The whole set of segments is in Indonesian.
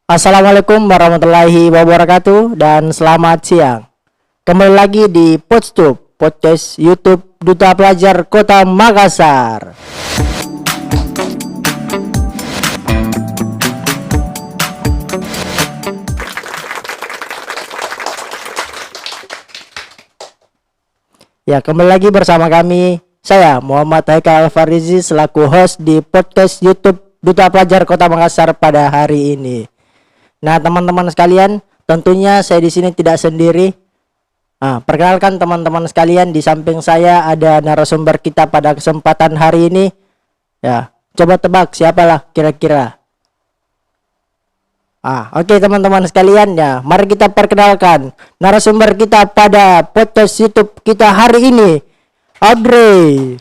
Assalamualaikum warahmatullahi wabarakatuh dan selamat siang. Kembali lagi di Podstub, podcast YouTube Duta Pelajar Kota Makassar. Ya, kembali lagi bersama kami, saya Muhammad Haikal Farizi selaku host di podcast YouTube Duta Pelajar Kota Makassar pada hari ini. Nah, teman-teman sekalian, tentunya saya di sini tidak sendiri. Perkenalkan teman-teman sekalian, di samping saya ada narasumber kita pada kesempatan hari ini. Ya, coba tebak siapalah kira-kira. Oke, teman-teman sekalian, ya, mari kita perkenalkan narasumber kita pada podcast YouTube kita hari ini, Audrey.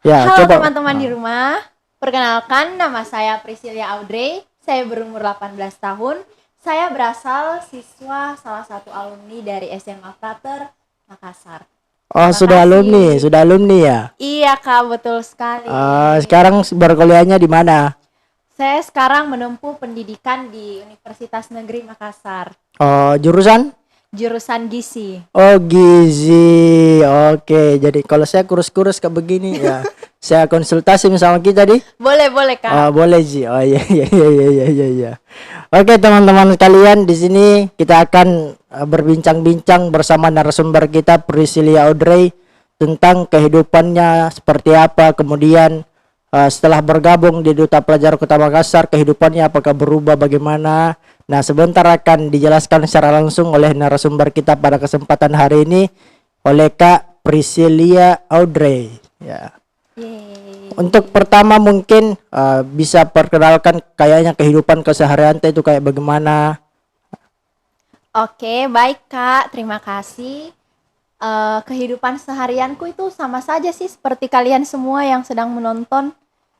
Ya, Halo coba teman-teman di rumah. Perkenalkan, nama saya Priscilia Audrey. Saya berumur 18 tahun. Saya berasal siswa salah satu alumni dari SMA Frater Makassar. Oh, sudah alumni ya. Iya Kak, betul sekali. Sekarang berkuliahnya di mana? Saya sekarang menempuh pendidikan di Universitas Negeri Makassar. Oh, jurusan? Jurusan gizi. Oh, gizi. Oke, jadi kalau saya kurus-kurus kayak begini ya, saya konsultasi sama kita di. Boleh Kak. Boleh Ji. Oh iya. Iya. Oke, teman-teman sekalian, di sini kita akan berbincang-bincang bersama narasumber kita Priscilia Audrey tentang kehidupannya seperti apa, kemudian setelah bergabung di Duta Pelajar Kota Makassar, kehidupannya apakah berubah bagaimana. Nah, sebentar akan dijelaskan secara langsung oleh narasumber kita pada kesempatan hari ini, oleh Kak Priscilia Audrey. Ya. Yeay. Untuk pertama mungkin bisa perkenalkan kayaknya kehidupan keseharian itu kayak bagaimana. Oke, baik Kak. Terima kasih. Kehidupan seharianku itu sama saja sih seperti kalian semua yang sedang menonton.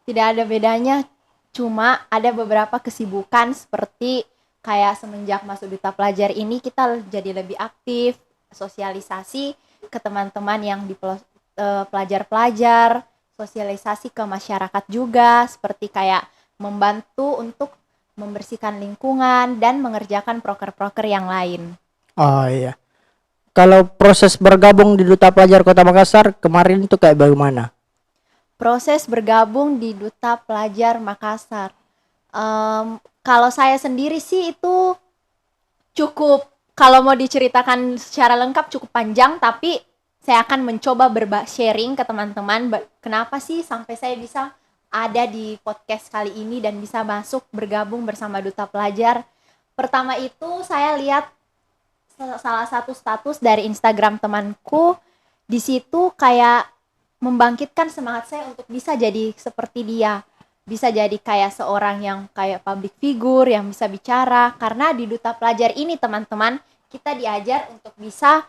Tidak ada bedanya. Cuma ada beberapa kesibukan seperti kayak semenjak masuk Duta Pelajar ini kita jadi lebih aktif sosialisasi ke teman-teman yang di pelajar-pelajar, sosialisasi ke masyarakat juga, seperti kayak membantu untuk membersihkan lingkungan dan mengerjakan proker-proker yang lain. Oh iya. Kalau proses bergabung di Duta Pelajar Kota Makassar kemarin itu kayak bagaimana? Proses bergabung di Duta Pelajar Makassar. Kalau saya sendiri sih itu cukup, kalau mau diceritakan secara lengkap cukup panjang, tapi saya akan mencoba sharing ke teman-teman kenapa sih sampai saya bisa ada di podcast kali ini dan bisa masuk bergabung bersama Duta Pelajar. Pertama itu saya lihat salah satu status dari Instagram temanku, di situ kayak membangkitkan semangat saya untuk bisa jadi seperti dia. Bisa jadi kayak seorang yang kayak public figure yang bisa bicara, karena di Duta Pelajar ini teman-teman kita diajar untuk bisa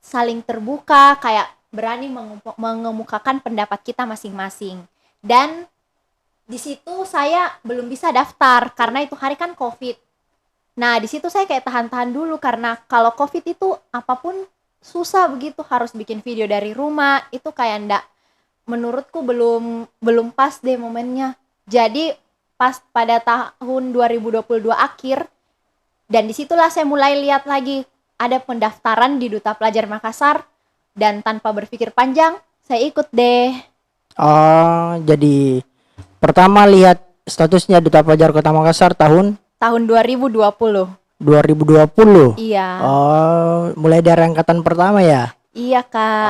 saling terbuka, kayak berani mengemukakan pendapat kita masing-masing. Dan di situ saya belum bisa daftar karena itu hari kan COVID. Nah, di situ saya kayak tahan-tahan dulu karena kalau COVID itu apapun susah begitu, harus bikin video dari rumah, itu kayak ndak, menurutku belum pas deh momennya. Jadi pas pada tahun 2022 akhir, dan disitulah saya mulai lihat lagi ada pendaftaran di Duta Pelajar Makassar, dan tanpa berpikir panjang saya ikut deh. Oh, jadi pertama lihat statusnya Duta Pelajar Kota Makassar tahun 2020. 2020. Iya. Oh, mulai dari angkatan pertama ya? Iya Kak.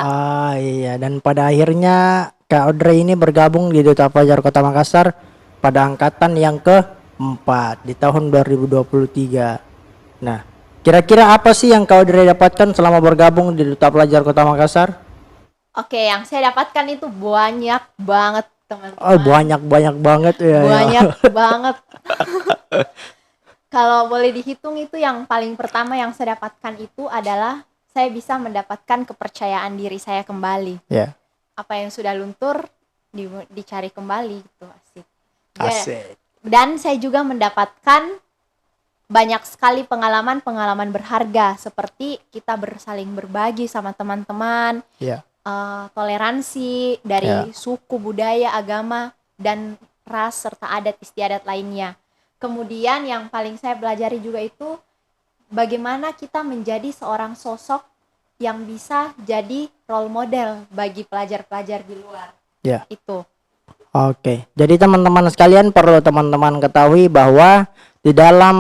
Iya, dan pada akhirnya Kak Audrey ini bergabung di Duta Pelajar Kota Makassar pada angkatan yang ke-4 di tahun 2023. Nah, kira-kira apa sih yang Kak Audrey dapatkan selama bergabung di Duta Pelajar Kota Makassar? Oke, yang saya dapatkan itu banyak banget teman-teman. Oh, banyak banget ya. Banyak banget. Kalau boleh dihitung itu yang paling pertama yang saya dapatkan itu adalah saya bisa mendapatkan kepercayaan diri saya kembali. Ya. Apa yang sudah luntur dicari kembali gitu, asik. Asik. Dan saya juga mendapatkan banyak sekali pengalaman berharga, seperti kita saling berbagi sama teman-teman, Ya. toleransi dari suku, budaya, agama, dan ras serta adat istiadat lainnya. Kemudian yang paling saya pelajari juga itu bagaimana kita menjadi seorang sosok yang bisa jadi role model bagi pelajar-pelajar di luar. Ya. Itu. Oke, jadi teman-teman sekalian perlu teman-teman ketahui bahwa di dalam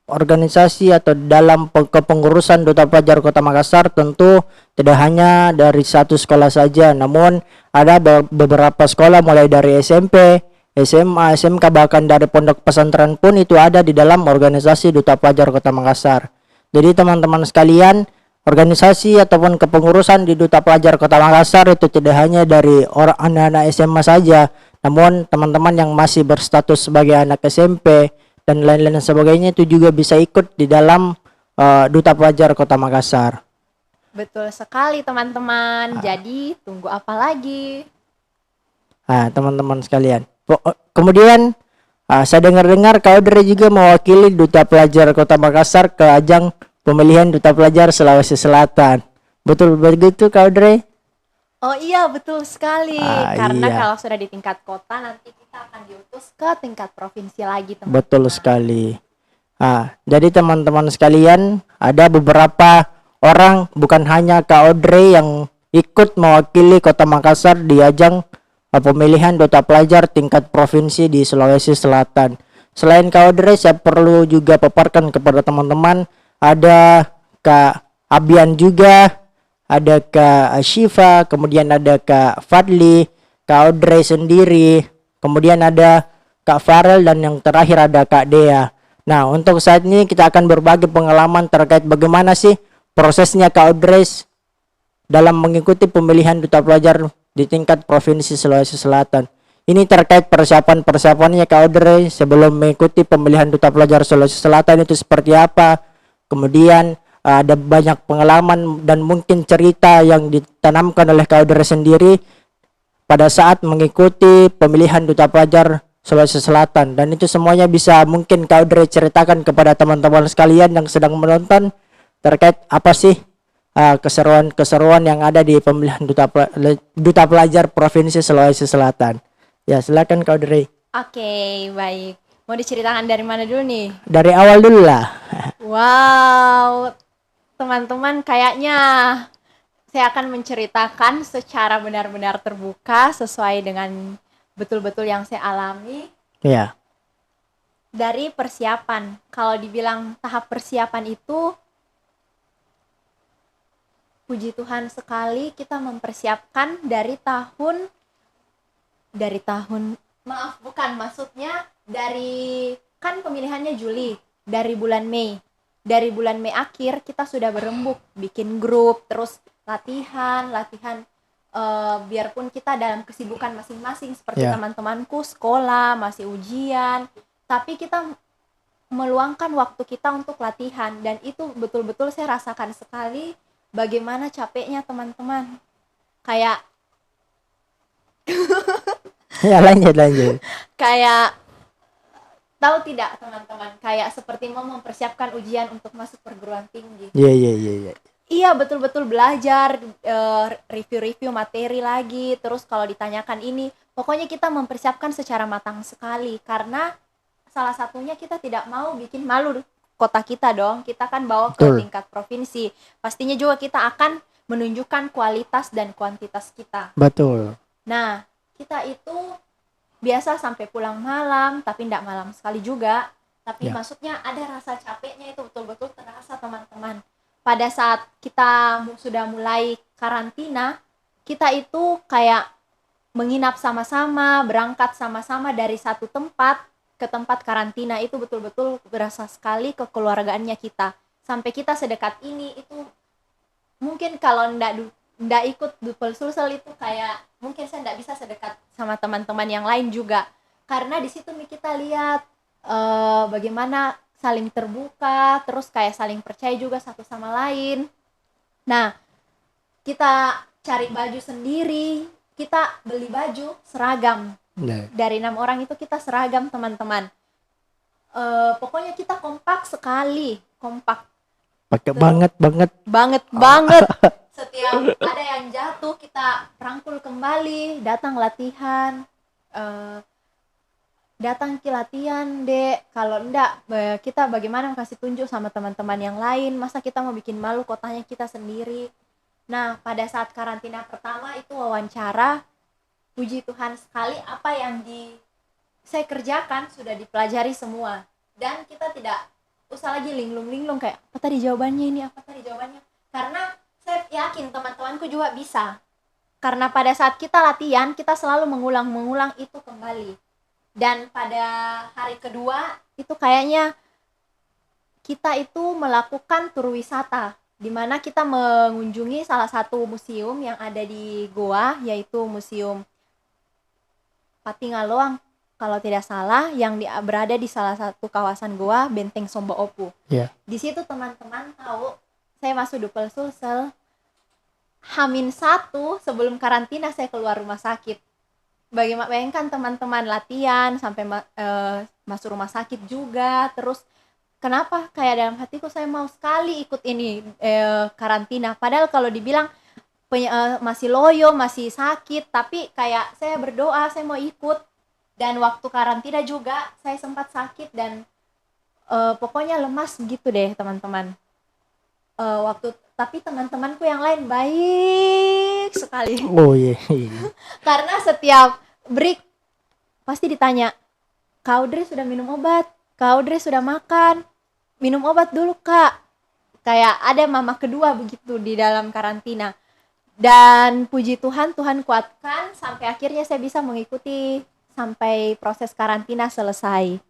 organisasi atau dalam kepengurusan Duta Pelajar Kota Makassar tentu tidak hanya dari satu sekolah saja, namun ada beberapa sekolah mulai dari SMP, SMA, SMK, bahkan dari pondok pesantren pun itu ada di dalam organisasi Duta Pelajar Kota Makassar. Jadi teman-teman sekalian, organisasi ataupun kepengurusan di Duta Pelajar Kota Makassar itu tidak hanya dari orang anak-anak SMA saja, namun teman-teman yang masih berstatus sebagai anak SMP dan lain-lain sebagainya itu juga bisa ikut di dalam Duta Pelajar Kota Makassar. Betul sekali teman-teman. Jadi tunggu apa lagi? Nah, teman-teman sekalian. Kemudian saya dengar-dengar Kak Audrey juga mewakili Duta Pelajar Kota Makassar ke ajang pemilihan Duta Pelajar Sulawesi Selatan. Betul begitu Kak Audrey? Oh iya, betul sekali. Karena iya. kalau sudah di tingkat kota, nanti kita akan diutus ke tingkat provinsi lagi, teman-teman. Betul sekali. Jadi teman-teman sekalian, ada beberapa orang, bukan hanya Kak Audrey yang ikut mewakili Kota Makassar di ajang pemilihan Duta Pelajar tingkat provinsi di Sulawesi Selatan. Selain Kak Audrey, saya perlu juga paparkan kepada teman-teman, ada Kak Abian juga, ada Kak Syifa, kemudian ada Kak Fadli, Kak Audrey sendiri, kemudian ada Kak Farel, dan yang terakhir ada Kak Dea. Nah, untuk saat ini kita akan berbagi pengalaman terkait bagaimana sih prosesnya Kak Audrey dalam mengikuti pemilihan Duta Pelajar di tingkat Provinsi Sulawesi Selatan. Ini terkait persiapan-persiapannya Kak Audrey sebelum mengikuti pemilihan Duta Pelajar Sulawesi Selatan itu seperti apa. Kemudian ada banyak pengalaman dan mungkin cerita yang ditanamkan oleh Kak Audrey sendiri pada saat mengikuti pemilihan Duta Pelajar Sulawesi Selatan, dan itu semuanya bisa mungkin Kak Audrey ceritakan kepada teman-teman sekalian yang sedang menonton terkait apa sih keseruan-keseruan yang ada di pemilihan Duta Pelajar Provinsi Sulawesi Selatan. Ya, silakan Kak Audrey. Oke, baik. Mau diceritakan dari mana dulu nih? Dari awal dulu lah. Wow, teman-teman, kayaknya saya akan menceritakan secara benar-benar terbuka sesuai dengan betul-betul yang saya alami. Iya. Dari persiapan. Kalau dibilang tahap persiapan itu, puji Tuhan sekali kita mempersiapkan dari kan pemilihannya Juli, dari bulan Mei. Dari bulan Mei akhir kita sudah berembuk, bikin grup, terus latihan, biarpun kita dalam kesibukan masing-masing seperti teman-temanku sekolah, masih ujian, tapi kita meluangkan waktu kita untuk latihan, dan itu betul-betul saya rasakan sekali bagaimana capeknya teman-teman. Kayak Ya, lanjut. Kayak tahu tidak teman-teman, kayak seperti mau mempersiapkan ujian untuk masuk perguruan tinggi. Iya. Iya, betul-betul belajar, review materi lagi, terus kalau ditanyakan ini, pokoknya kita mempersiapkan secara matang sekali, karena salah satunya kita tidak mau bikin malu kota kita dong, kita kan bawa ke tingkat provinsi, pastinya juga kita akan menunjukkan kualitas dan kuantitas kita. Betul. Nah, kita itu biasa sampai pulang malam, tapi tidak malam sekali juga, tapi maksudnya ada rasa capeknya itu betul-betul terasa teman-teman. Pada saat kita sudah mulai karantina, kita itu kayak menginap sama-sama, berangkat sama-sama dari satu tempat ke tempat karantina, itu betul-betul berasa sekali kekeluargaannya kita. Sampai kita sedekat ini, itu mungkin kalau ndak ikut Dupel Sulsel itu kayak mungkin saya ndak bisa sedekat sama teman-teman yang lain juga, karena di situ nih kita lihat bagaimana saling terbuka, terus kayak saling percaya juga satu sama lain. Nah, kita cari baju sendiri, kita beli baju seragam. Dari 6 orang itu kita seragam teman-teman. Pokoknya kita kompak sekali, kompak. Pakai banget. Setiap ada yang jatuh kita rangkul kembali, datang latihan. datang ke latihan dek, kalau enggak kita bagaimana kasih tunjuk sama teman-teman yang lain, masa kita mau bikin malu kotanya kita sendiri. Nah pada saat karantina pertama itu wawancara, puji Tuhan sekali apa yang saya kerjakan sudah dipelajari semua, dan kita tidak usah lagi linglung-linglung kayak apa tadi jawabannya ini, apa tadi jawabannya, karena saya yakin teman-temanku juga bisa, karena pada saat kita latihan kita selalu mengulang-mengulang itu kembali. Dan pada hari kedua itu kayaknya kita itu melakukan tur wisata, di mana kita mengunjungi salah satu museum yang ada di Goa, yaitu Museum Patingaloang kalau tidak salah, yang berada di salah satu kawasan Goa, Benteng Somba Opu. Ya. Di situ teman-teman tahu saya masuk Dupel Sulsel H-1 sebelum karantina saya keluar rumah sakit. Bayangkan teman-teman latihan sampai masuk rumah sakit juga. Terus kenapa kayak dalam hatiku saya mau sekali ikut ini karantina, padahal kalau dibilang masih loyo, masih sakit, tapi kayak saya berdoa saya mau ikut. Dan waktu karantina juga saya sempat sakit dan pokoknya lemas gitu deh teman-teman. Tapi teman-temanku yang lain baik sekali. Oh iya. Karena setiap break pasti ditanya, Kak Audrey sudah minum obat? Kak Audrey sudah makan? Minum obat dulu Kak. Kayak ada mama kedua begitu di dalam karantina. Dan puji Tuhan, Tuhan kuatkan sampai akhirnya saya bisa mengikuti sampai proses karantina selesai.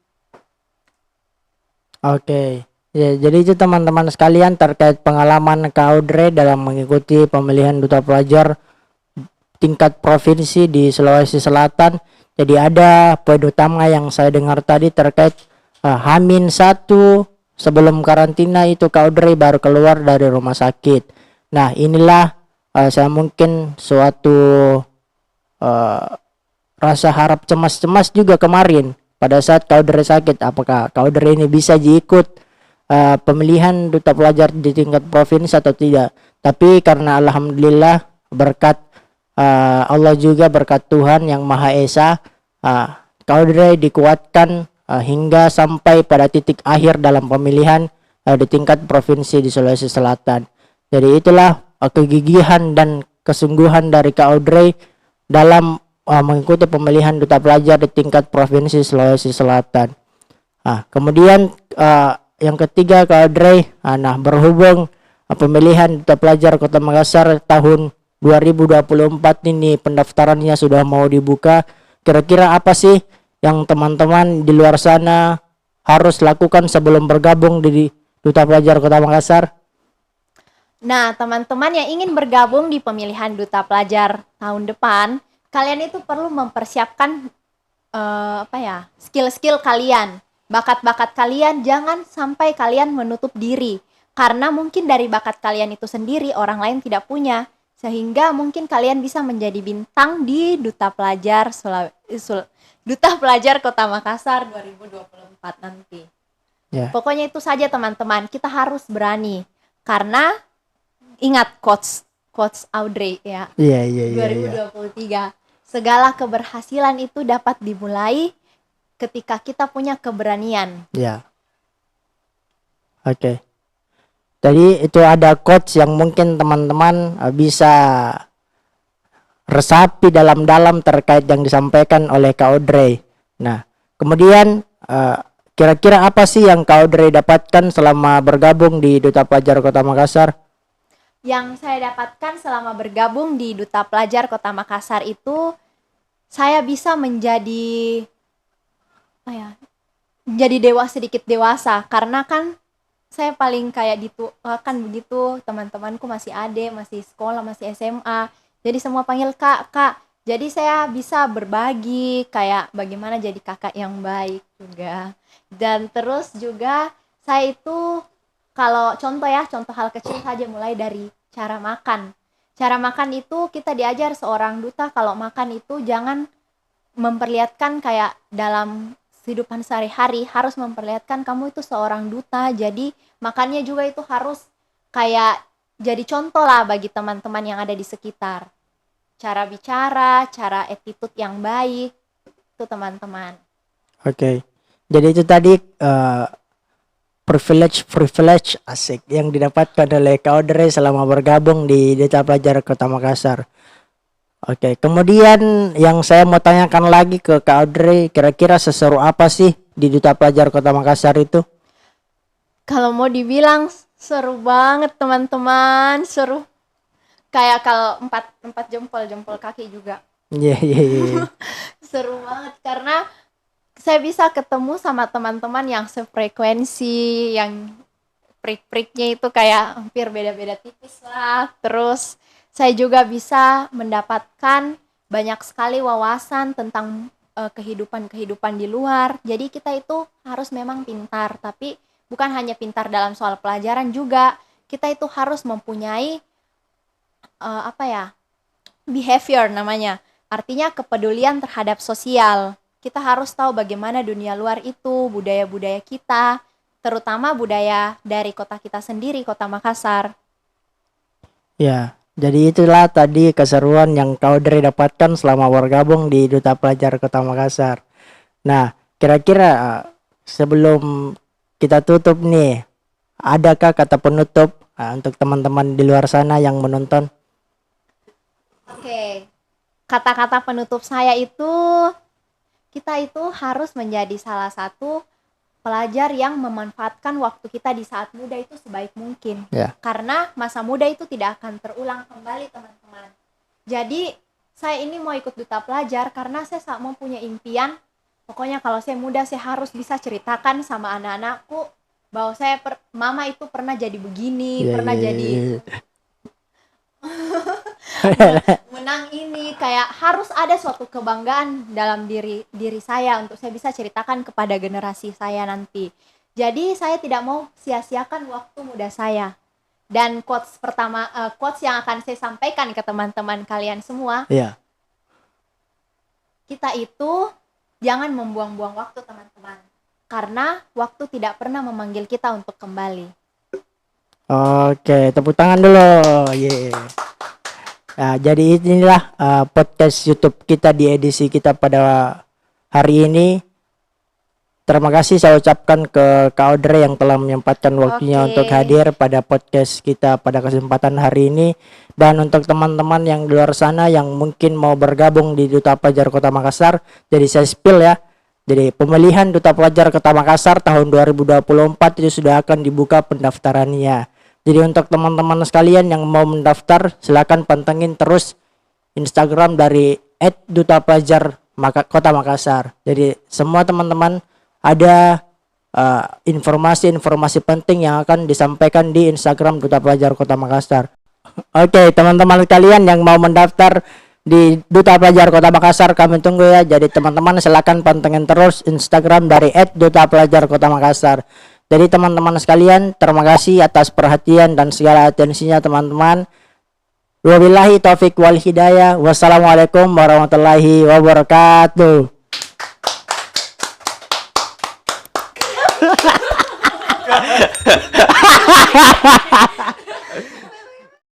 Oke. Ya, jadi itu teman-teman sekalian terkait pengalaman Kak Audrey dalam mengikuti pemilihan duta pelajar tingkat provinsi di Sulawesi Selatan. Jadi ada poin utama yang saya dengar tadi terkait H-1 sebelum karantina itu Kak Audrey baru keluar dari rumah sakit. Nah inilah saya mungkin suatu rasa harap cemas-cemas juga kemarin pada saat Kak Audrey sakit. Apakah Kak Audrey ini bisa diikut pemilihan duta pelajar di tingkat provinsi atau tidak? Tapi karena alhamdulillah berkat Allah juga, berkat Tuhan yang Maha Esa, Kak Audrey dikuatkan hingga sampai pada titik akhir dalam pemilihan di tingkat provinsi di Sulawesi Selatan. Jadi itulah kegigihan dan kesungguhan dari Kak Audrey dalam mengikuti pemilihan duta pelajar di tingkat provinsi Sulawesi Selatan. Kemudian yang ketiga Kak Audrey, nah berhubung pemilihan duta pelajar Kota Makassar tahun 2024 ini pendaftarannya sudah mau dibuka, kira-kira apa sih yang teman-teman di luar sana harus lakukan sebelum bergabung di duta pelajar Kota Makassar? Nah, teman-teman yang ingin bergabung di pemilihan duta pelajar tahun depan, kalian itu perlu mempersiapkan skill-skill kalian. Bakat-bakat kalian, jangan sampai kalian menutup diri. Karena mungkin dari bakat kalian itu sendiri orang lain tidak punya. Sehingga mungkin kalian bisa menjadi bintang di Duta Pelajar Duta Pelajar Kota Makassar 2024 nanti. Yeah. Pokoknya itu saja teman-teman, kita harus berani. Karena ingat Coach Audrey ya. Iya. 2023. Segala keberhasilan itu dapat dimulai ketika kita punya keberanian. Ya. Oke. Tadi itu ada quotes yang mungkin teman-teman bisa resapi dalam-dalam terkait yang disampaikan oleh Kak Audrey. Nah, kemudian kira-kira apa sih yang Kak Audrey dapatkan selama bergabung di Duta Pelajar Kota Makassar? Yang saya dapatkan selama bergabung di Duta Pelajar Kota Makassar itu, saya bisa menjadi sedikit dewasa, karena kan saya paling kayak kan begitu, teman-temanku masih masih sekolah, masih SMA, jadi semua panggil kak. Jadi saya bisa berbagi kayak bagaimana jadi kakak yang baik juga. Dan terus juga saya itu kalau contoh hal kecil saja, mulai dari cara makan. Cara makan itu kita diajar seorang duta kalau makan itu jangan memperlihatkan kayak dalam kehidupan sehari-hari, harus memperlihatkan kamu itu seorang duta. Jadi makannya juga itu harus kayak jadi contoh lah bagi teman-teman yang ada di sekitar. Cara bicara, cara attitude yang baik, itu teman-teman. Oke. Jadi itu tadi privilege asik yang didapatkan oleh Kak Audrey selama bergabung di Duta Pelajar Kota Makassar. Oke, kemudian yang saya mau tanyakan lagi ke Kak Audrey, kira-kira seseru apa sih di Duta Pelajar Kota Makassar itu? Kalau mau dibilang seru banget teman-teman, seru. Kayak kalau empat jempol kaki juga. Iya, iya, iya. Seru banget karena saya bisa ketemu sama teman-teman yang sefrekuensi, yang prik-priknya itu kayak hampir beda-beda tipis lah. Terus saya juga bisa mendapatkan banyak sekali wawasan tentang kehidupan-kehidupan di luar. Jadi kita itu harus memang pintar, tapi bukan hanya pintar dalam soal pelajaran juga. Kita itu harus mempunyai behavior namanya. Artinya kepedulian terhadap sosial. Kita harus tahu bagaimana dunia luar itu, budaya-budaya kita, terutama budaya dari kota kita sendiri, Kota Makassar. Ya, jadi itulah tadi keseruan yang Kak Audrey dapatkan selama bergabung di Duta Pelajar Kota Makassar. Nah, kira-kira sebelum kita tutup nih, adakah kata penutup untuk teman-teman di luar sana yang menonton? Oke, kata-kata penutup saya itu, kita itu harus menjadi salah satu pelajar yang memanfaatkan waktu kita di saat muda itu sebaik mungkin. Ya. Karena masa muda itu tidak akan terulang kembali, teman-teman. Jadi, saya ini mau ikut Duta Pelajar karena saya mempunyai impian. Pokoknya kalau saya muda, saya harus bisa ceritakan sama anak-anakku bahwa mama itu pernah jadi begini, pernah jadi menang ini, kayak harus ada suatu kebanggaan dalam diri saya untuk saya bisa ceritakan kepada generasi saya nanti. Jadi saya tidak mau sia-siakan waktu muda saya. Dan quotes yang akan saya sampaikan ke teman-teman kalian semua, kita itu jangan membuang-buang waktu, teman-teman, karena waktu tidak pernah memanggil kita untuk kembali. Oke, tepuk tangan dulu. Nah, jadi inilah podcast YouTube kita di edisi kita pada hari ini. Terima kasih saya ucapkan ke Kak Audrey yang telah menyempatkan waktunya untuk hadir pada podcast kita pada kesempatan hari ini. Dan untuk teman-teman yang di luar sana yang mungkin mau bergabung di Duta Pelajar Kota Makassar, jadi saya spill ya. Jadi pemilihan Duta Pelajar Kota Makassar tahun 2024 itu sudah akan dibuka pendaftarannya. Jadi untuk teman-teman sekalian yang mau mendaftar, silakan pantengin terus Instagram dari @dutapelajar Kota Makassar. Jadi semua teman-teman ada informasi-informasi penting yang akan disampaikan di Instagram Duta Pelajar Kota Makassar. Oke, teman-teman sekalian yang mau mendaftar di Duta Pelajar Kota Makassar, kami tunggu ya. Jadi teman-teman silakan pantengin terus Instagram dari @dutapelajar Kota Makassar. Jadi teman-teman sekalian, terima kasih atas perhatian dan segala atensinya teman-teman. Wabillahi taufik wal hidayah. Wassalamualaikum warahmatullahi wabarakatuh.